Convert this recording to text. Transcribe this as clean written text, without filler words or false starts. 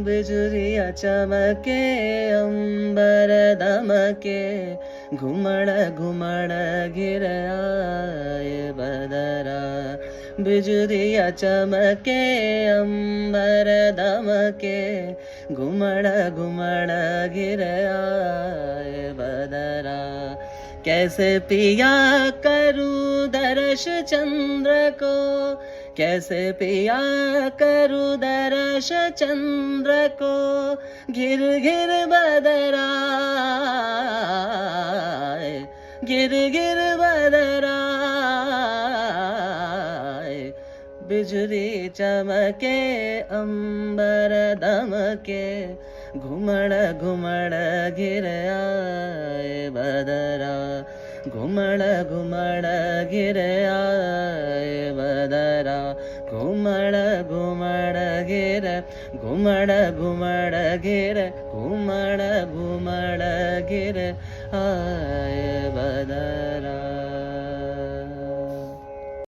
बिजुरिया चमके अंबर दमके घुमड़ घुमड़ गिर आए बदरा बिजुरिया चमके अंबर दमके घुमड़ घुमड़ गिर आए बदरा कैसे पिया करूं दर्श चंद्र को कैसे पिया करूं दर्श चंद्र को घिर घिर बदरा गिर गिर बदरा बिजुली चमके अंबर दमके घुमड़ घुमड़ गिर आए बदरा घुमड़ घुमड़ गिर आए बदरा घुमड़ घुमड़ गिर घुमड़ घुमड़ गिर घुमड़ घुमड़ गिर आए बदरा।